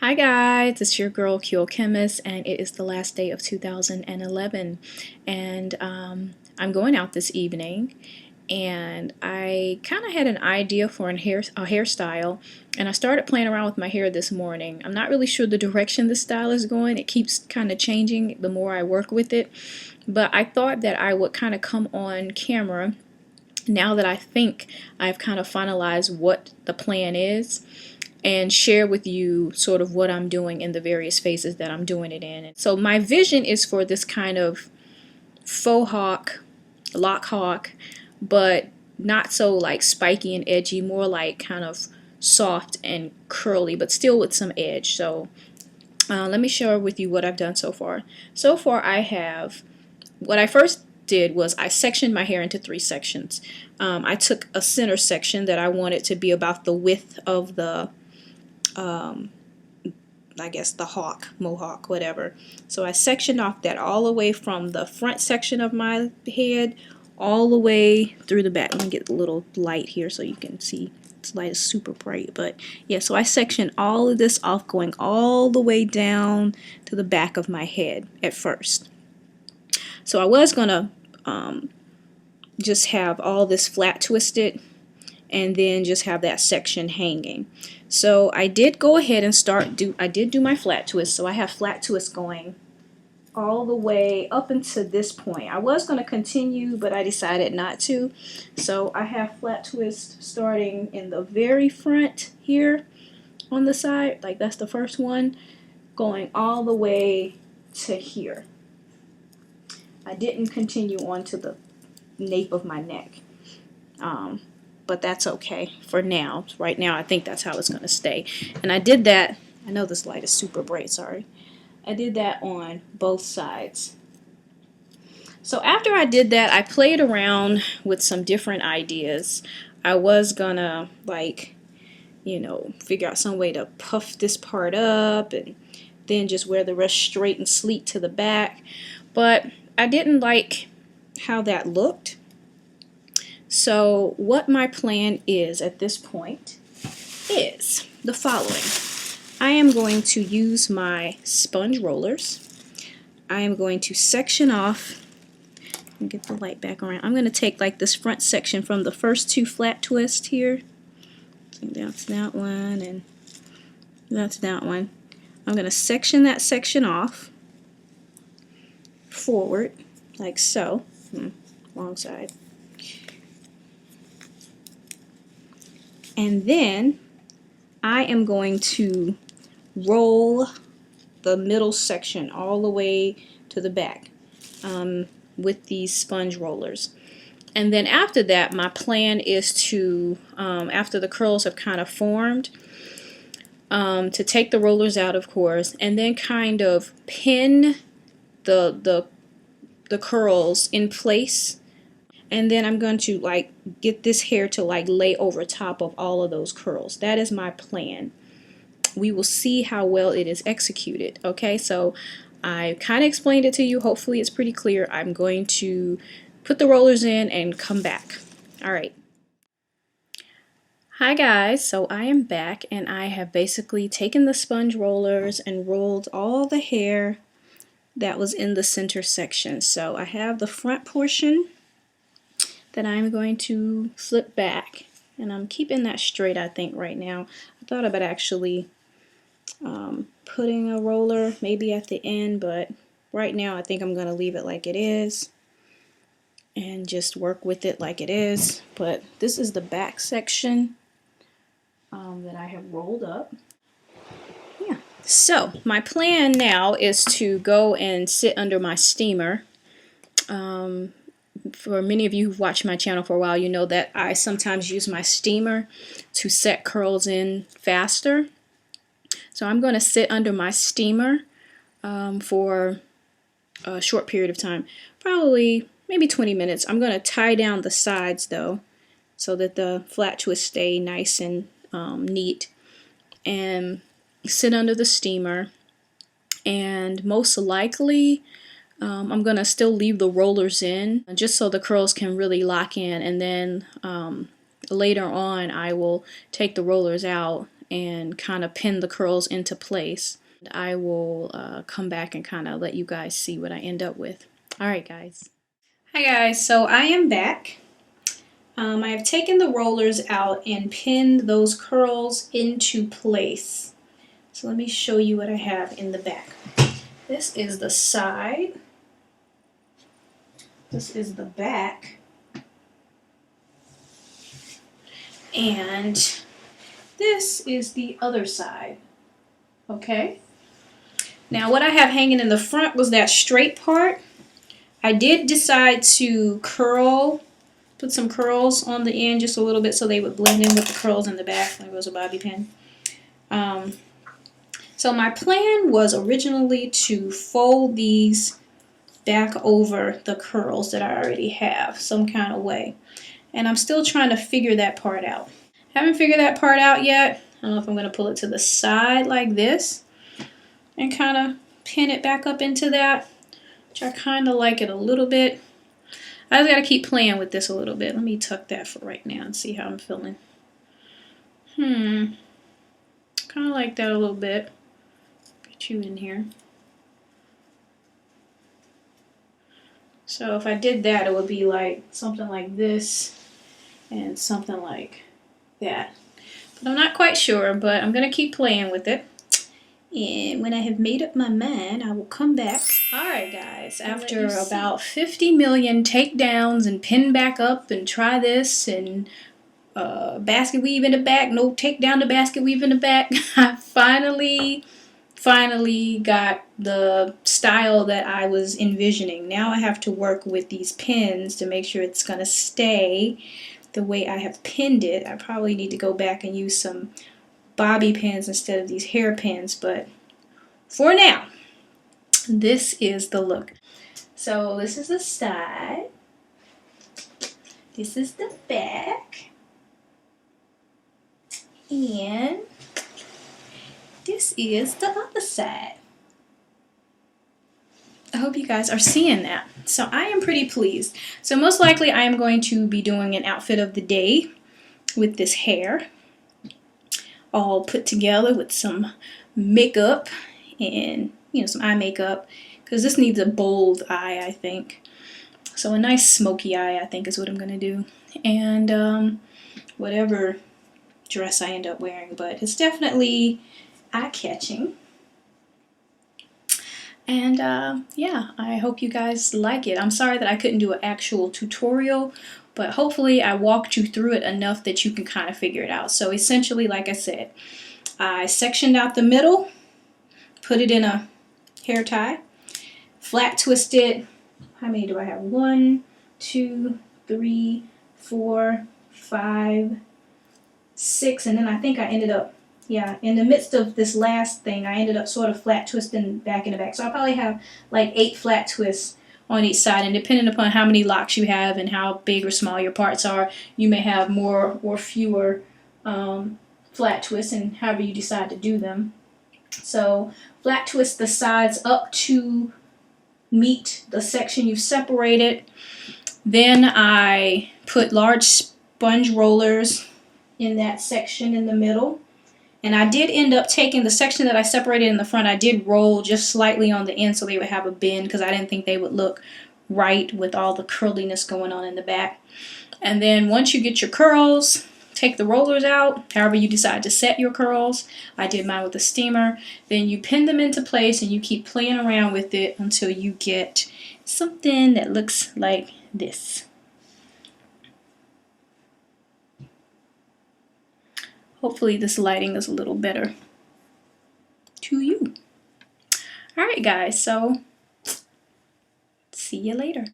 Hi guys, it's your girl qochemist, and it is the last day of 2011, and I'm going out this evening, and I kind of had an idea for a hairstyle, and I started playing around with my hair this morning. I'm not really sure the direction the style is going. It keeps kind of changing the more I work with it, but I thought that I would kind of come on camera now that I think I've kind of finalized what the plan is, and share with you sort of what I'm doing in the various phases that I'm doing it in. So my vision is for this kind of faux hawk, lock hawk, but not so like spiky and edgy, more like kind of soft and curly, but still with some edge. So let me share with you what I've done so far. So far what I first did was I sectioned my hair into 3 sections. I took a center section that I wanted to be about the width of the I guess the mohawk, whatever. So I sectioned off that all the way from the front section of my head all the way through the back. Let me get a little light here so you can see. This light is super bright, but yeah, so I sectioned all of this off, going all the way down to the back of my head at first. So I was gonna just have all this flat twisted and then just have that section hanging. So I did go ahead and I did do my flat twist. So I have flat twist going all the way up until this point. I was going to continue, but I decided not to. So I have flat twist starting in the very front here on the side, like that's the first one, going all the way to here. I didn't continue on to the nape of my neck. But that's okay for now. Right now, I think that's how it's going to stay. And I did that. I know this light is super bright, sorry. I did that on both sides. So after I did that, I played around with some different ideas. I was gonna, like, figure out some way to puff this part up and then just wear the rest straight and sleek to the back. But I didn't like how that looked. So what my plan is at this point is the following. I am going to use my sponge rollers. I am going to section off, and get the light back around. I'm going to take like this front section from the first 2 flat twists here. So that's that one and that's that one. I'm going to section that section off forward like so. Wrong side. And then I am going to roll the middle section all the way to the back with these sponge rollers. And then after that, my plan is to, after the curls have kind of formed, to take the rollers out, of course, and then kind of pin the curls in place. And then I'm going to like get this hair to like lay over top of all of those curls. That is my plan. We will see how well it is executed. Okay, so I kind of explained it to you. Hopefully it's pretty clear. I'm going to put the rollers in and come back. All right. Hi guys, so I am back, and I have basically taken the sponge rollers and rolled all the hair that was in the center section. So I have the front portion that I'm going to flip back, and I'm keeping that straight, I think, right now. I thought about actually putting a roller maybe at the end, but right now I think I'm going to leave it like it is and just work with it like it is. But this is the back section that I have rolled up. Yeah. So my plan now is to go and sit under my steamer. For many of you who've watched my channel for a while, you know that I sometimes use my steamer to set curls in faster. So I'm going to sit under my steamer for a short period of time, probably maybe 20 minutes. I'm going to tie down the sides though, so that the flat twists stay nice and neat, and sit under the steamer. And most likely I'm going to still leave the rollers in just so the curls can really lock in, and then later on I will take the rollers out and kind of pin the curls into place. I will come back and kind of let you guys see what I end up with. Alright guys. Hi guys, so I am back. I have taken the rollers out and pinned those curls into place. So let me show you what I have in the back. This is the side. This is the back. And this is the other side. Okay? Now what I have hanging in the front was that straight part. I did decide to put some curls on the end just a little bit so they would blend in with the curls in the back. There goes a bobby pin. So my plan was originally to fold these back over the curls that I already have some kind of way. And I'm still trying to figure that part out. Haven't figured that part out yet. I don't know if I'm going to pull it to the side like this and kind of pin it back up into that, which I kind of like it a little bit. I just got to keep playing with this a little bit. Let me tuck that for right now and see how I'm feeling. Kind of like that a little bit. Get you in here. So if I did that, it would be like something like this and something like that. But I'm not quite sure, but I'm going to keep playing with it. And when I have made up my mind, I will come back. Alright guys, after about 50 million takedowns and pin back up and try this and basket weave in the back, no takedown the basket weave in the back, I finally got the style that I was envisioning. Now I have to work with these pins to make sure it's going to stay the way I have pinned it. I probably need to go back and use some bobby pins instead of these hair pins, but for now, this is the look. So this is the side, this is the back, and this is the other side. I hope you guys are seeing that. So I am pretty pleased. So most likely I am going to be doing an outfit of the day with this hair, all put together with some makeup and, you know, some eye makeup, because this needs a bold eye, I think. So a nice smoky eye, I think, is what I'm going to do. And whatever dress I end up wearing, but it's definitely eye-catching. And yeah, I hope you guys like it. I'm sorry that I couldn't do an actual tutorial, but hopefully I walked you through it enough that you can kind of figure it out. So essentially, like I said, I sectioned out the middle, put it in a hair tie, flat twisted. How many do I have? 1, 2, 3, 4, 5, 6, and then I think I ended up, yeah, in the midst of this last thing, I ended up sort of flat twisting back in the back. So I probably have like 8 flat twists on each side, and depending upon how many locks you have and how big or small your parts are, you may have more or fewer flat twists, and however you decide to do them. So flat twist the sides up to meet the section you've separated. Then I put large sponge rollers in that section in the middle. And I did end up taking the section that I separated in the front, I did roll just slightly on the end so they would have a bend, because I didn't think they would look right with all the curliness going on in the back. And then once you get your curls, take the rollers out, however you decide to set your curls. I did mine with a steamer. Then you pin them into place and you keep playing around with it until you get something that looks like this. Hopefully this lighting is a little better to you. Alright guys, so see you later.